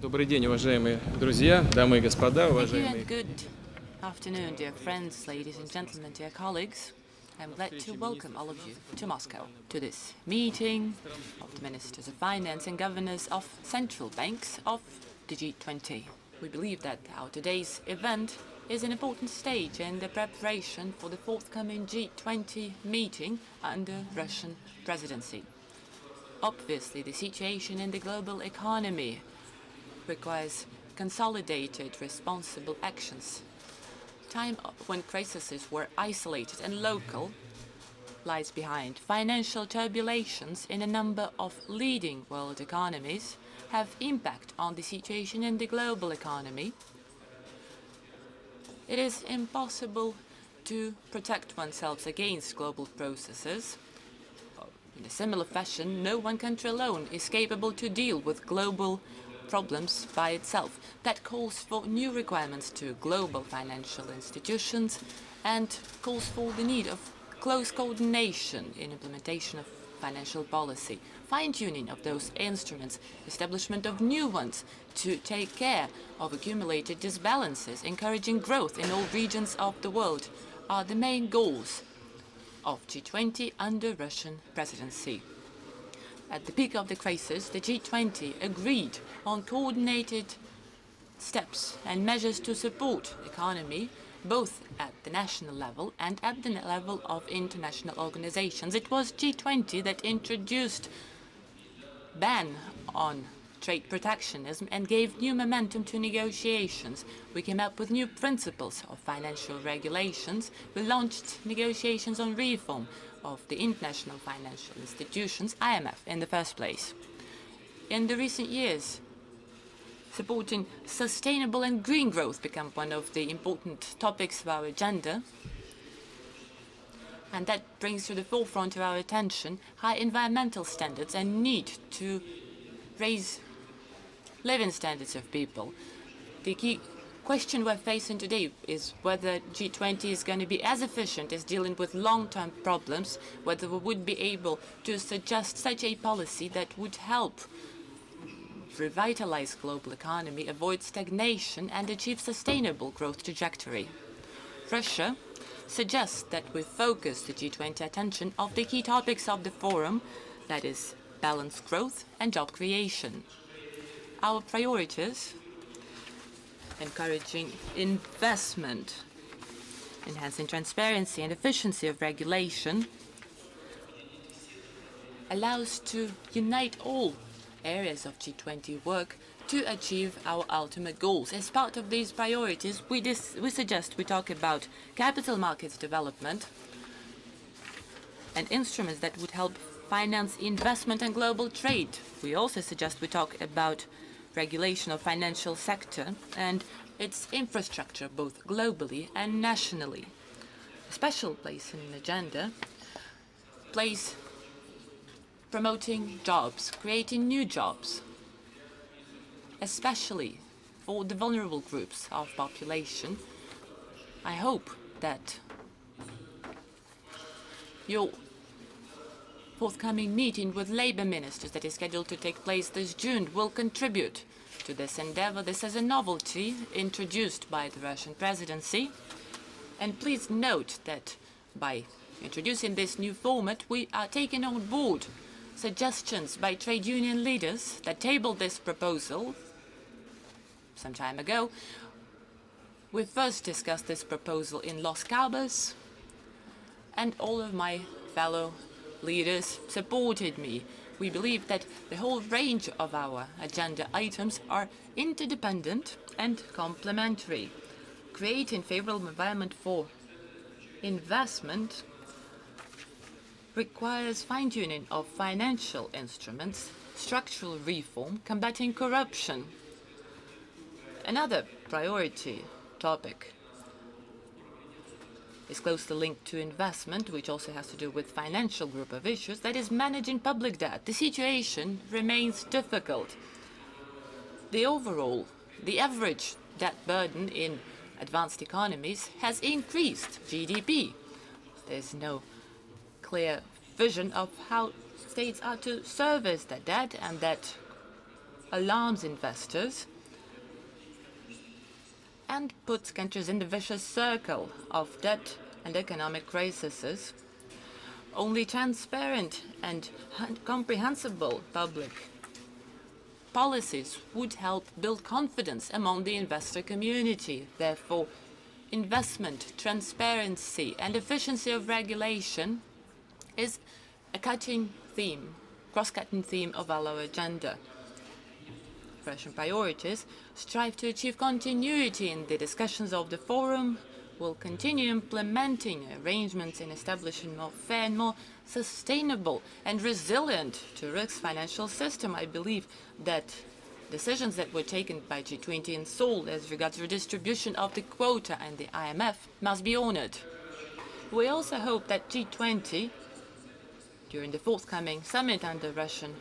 Добрый день, уважаемые друзья, дамы и господа, Thank you уважаемые. and good afternoon, dear friends, ladies and gentlemen, dear colleagues. I'm glad to welcome all of you to Moscow, to this meeting of the Ministers of Finance and Governors of Central Banks of the G20. We believe that our today's event is an important stage in the preparation for the forthcoming G20 meeting under Russian presidency. Obviously, the situation in the global economy requires consolidated, responsible actions. Time when crises were isolated and local lies behind. Financial turbulations in a number of leading world economies have impact on the situation in the global economy. It is impossible to protect oneself against global processes. In a similar fashion, no one country alone is capable to deal with global problems by itself. That calls for new requirements to global financial institutions and calls for the need of close coordination in implementation of financial policy, fine-tuning of those instruments, establishment of new ones to take care of accumulated disbalances, encouraging growth in all regions of the world are the main goals of G20 under Russian presidency. At the peak of the crisis, the G20 agreed on coordinated steps and measures to support the economy, both at the national level and at the level of international organizations. It was G20 that introduced ban on trade protectionism and gave new momentum to negotiations. We came up with new principles of financial regulations. We launched negotiations on reform of the international financial institutions, IMF, in the first place. In the recent years, supporting sustainable and green growth became one of the important topics of our agenda. And that brings to the forefront of our attention high environmental standards and need to raise living standards of people. The key question we're facing today is whether G20 is going to be as efficient as dealing with long-term problems, whether we would be able to suggest such a policy that would help revitalize global economy, avoid stagnation, and achieve sustainable growth trajectory. Russia suggests that we focus the G20 attention on the key topics of the forum, that is, balanced growth and job creation. Our priorities: encouraging investment, enhancing transparency and efficiency of regulation, allows to unite all areas of G20 work to achieve our ultimate goals. As part of these priorities, we suggest we talk about capital markets development and instruments that would help finance investment and global trade. We also suggest we talk about regulation of financial sector and its infrastructure, both globally and nationally. A special place in the agenda plays promoting jobs, creating new jobs, especially for the vulnerable groups of population. I hope that your forthcoming meeting with labor ministers that is scheduled to take place this June will contribute to this endeavor. This is a novelty introduced by the Russian presidency. And please note that by introducing this new format, we are taking on board suggestions by trade union leaders that tabled this proposal some time ago. We first discussed this proposal in Los Cabos, and all of my fellow leaders supported me. We believe that the whole range of our agenda items are interdependent and complementary. Creating favorable environment for investment requires fine-tuning of financial instruments, structural reform, combating corruption. Another priority topic is closely linked to investment, which also has to do with financial group of issues, that is managing public debt. The situation remains difficult. The average debt burden in advanced economies has increased GDP. There's no clear vision of how states are to service that debt, and that alarms investors and puts countries in the vicious circle of debt and economic crises. Only transparent and comprehensible public policies would help build confidence among the investor community. Therefore, investment, transparency, and efficiency of regulation is a cross-cutting theme of our agenda. Russian priorities strive to achieve continuity in the discussions of the forum, will continue implementing arrangements in establishing a more fair and more sustainable and resilient to risks financial system. I believe that decisions that were taken by G20 in Seoul as regards redistribution of the quota and the IMF must be honored. We also hope that G20, during the forthcoming summit under Russian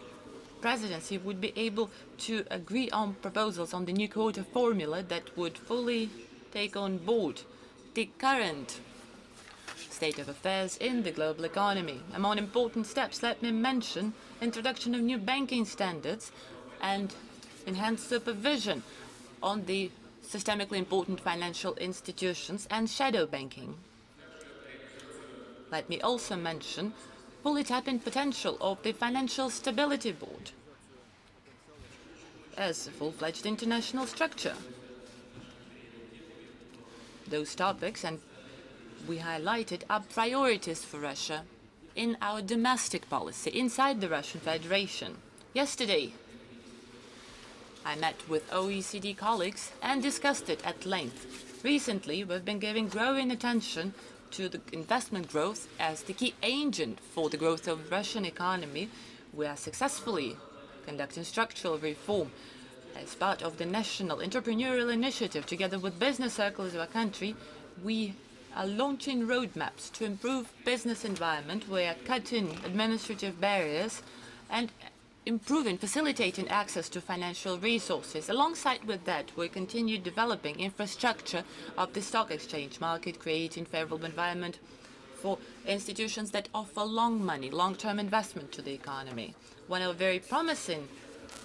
presidency, would be able to agree on proposals on the new quota formula that would fully take on board the current state of affairs in the global economy. Among important steps, let me mention introduction of new banking standards and enhanced supervision on the systemically important financial institutions and shadow banking. Let me also mention fully tapping potential of the Financial Stability Board as a full-fledged international structure. Those topics, and we highlighted, are priorities for Russia in our domestic policy inside the Russian Federation. Yesterday, I met with OECD colleagues and discussed it at length. Recently, we've been giving growing attention to the investment growth as the key engine for the growth of the Russian economy. We are successfully conducting structural reform as part of the national entrepreneurial initiative. Together with business circles of our country, we are launching roadmaps to improve business environment. We are cutting administrative barriers and facilitating access to financial resources. Alongside with that, we continue developing infrastructure of the stock exchange market, creating favorable environment for institutions that offer long-term investment to the economy. One of very promising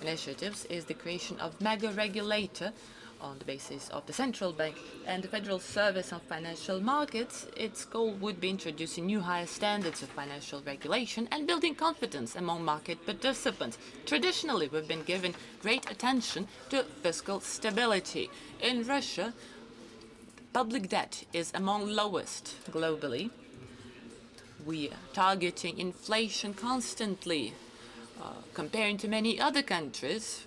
initiatives is the creation of mega regulator on the basis of the central bank and the Federal Service of Financial Markets. Its goal would be introducing new higher standards of financial regulation and building confidence among market participants. Traditionally, we've been given great attention to fiscal stability. In Russia, public debt is among lowest globally. We are targeting inflation constantly, comparing to many other countries.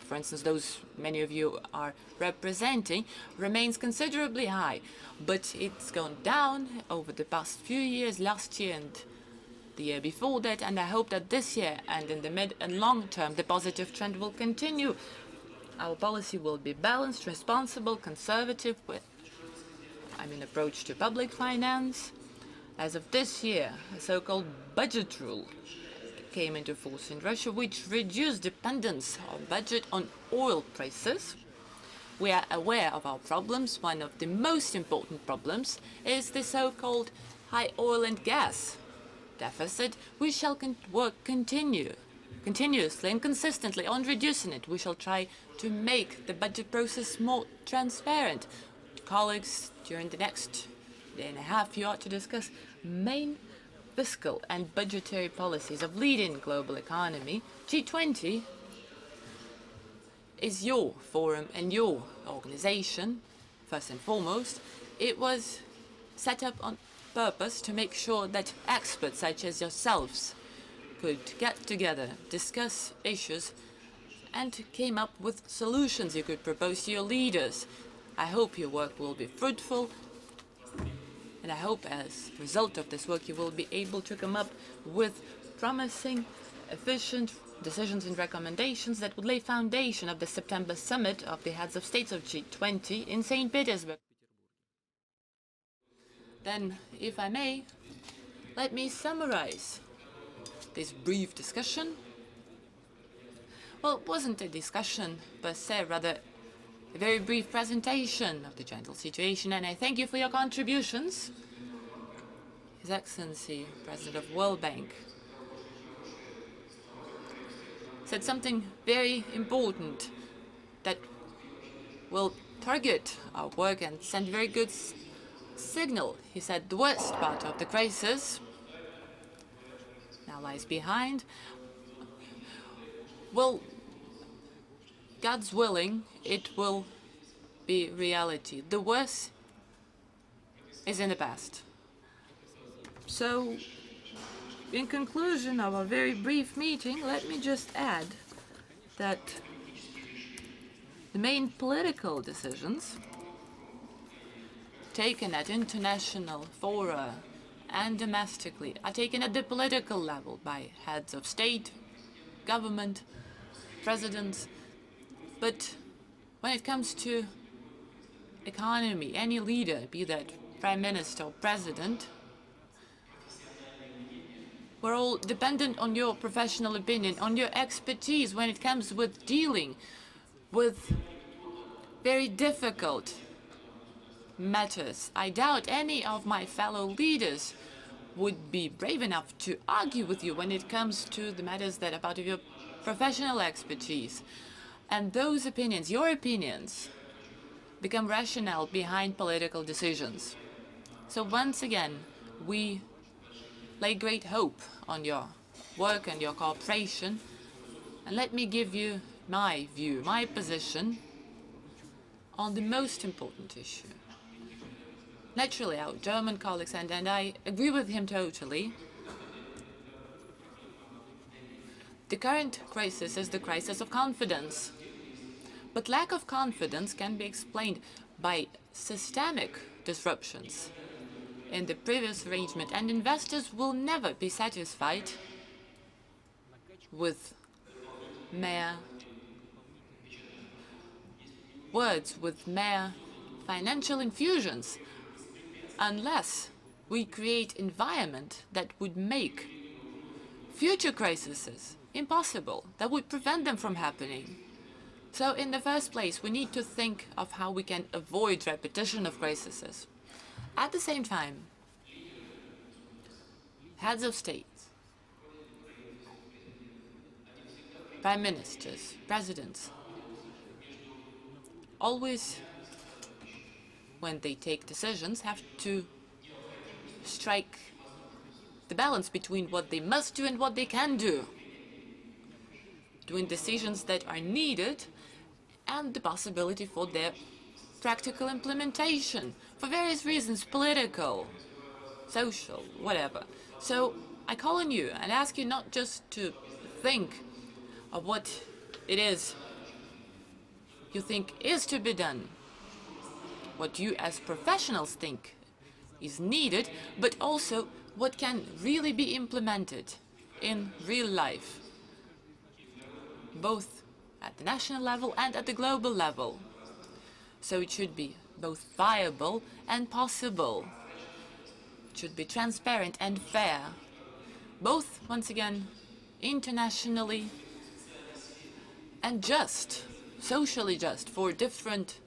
For instance, those many of you are representing, remains considerably high, but it's gone down over the past few years, last year and the year before that, and I hope that this year and in the mid and long term, the positive trend will continue. Our policy will be balanced, responsible, conservative, with approach to public finance. As of this year, a so-called budget rule came into force in Russia, which reduced dependence of budget on oil prices. We are aware of our problems. One of the most important problems is the so-called high oil and gas deficit. We shall work continuously and consistently on reducing it. We shall try to make the budget process more transparent. Colleagues, during the next day and a half, you ought to discuss main fiscal and budgetary policies of leading global economy. G20 is your forum and your organization, first and foremost. It was set up on purpose to make sure that experts such as yourselves could get together, discuss issues, and came up with solutions you could propose to your leaders. I hope your work will be fruitful, and I hope as a result of this work you will be able to come up with promising, efficient decisions and recommendations that would lay foundation of the September summit of the heads of states of G20 in St. Petersburg. Then, if I may, let me summarize this brief discussion. Well, it wasn't a discussion per se, rather a very brief presentation of the general situation, and I thank you for your contributions. His Excellency, President of World Bank, said something very important that will target our work and send very good signal. He said the worst part of the crisis now lies behind. Well, God's willing, it will be reality. The worst is in the past. So, in conclusion of our very brief meeting, let me just add that the main political decisions taken at international fora and domestically are taken at the political level by heads of state, government, presidents. But when it comes to economy, any leader, be that prime minister or president, we're all dependent on your professional opinion, on your expertise when it comes with dealing with very difficult matters. I doubt any of my fellow leaders would be brave enough to argue with you when it comes to the matters that are part of your professional expertise. And those opinions, your opinions, become rationale behind political decisions. So once again, we lay great hope on your work and your cooperation. And let me give you my view, my position on the most important issue. Naturally, our German colleagues, and I agree with him totally, the current crisis is the crisis of confidence. But lack of confidence can be explained by systemic disruptions in the previous arrangement, and investors will never be satisfied with mere words, with mere financial infusions, unless we create environment that would make future crises impossible, that would prevent them from happening. So in the first place, we need to think of how we can avoid repetition of crises. At the same time, heads of states, prime ministers, presidents, always, when they take decisions, have to strike the balance between what they must do and what they can do, doing decisions that are needed and the possibility for their practical implementation, for various reasons, political, social, whatever. So I call on you and ask you not just to think of what it is you think is to be done, what you as professionals think is needed, but also what can really be implemented in real life, both at the national level and at the global level. So it should be both viable and possible. It should be transparent and fair, both, once again, internationally and just, socially just, for different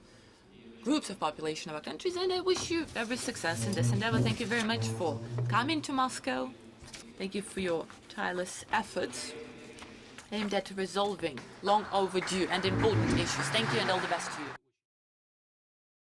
groups of population of our countries. And I wish you every success in this endeavor. Thank you very much for coming to Moscow. Thank you for your tireless efforts aimed at resolving long overdue and important issues. Thank you and all the best to you.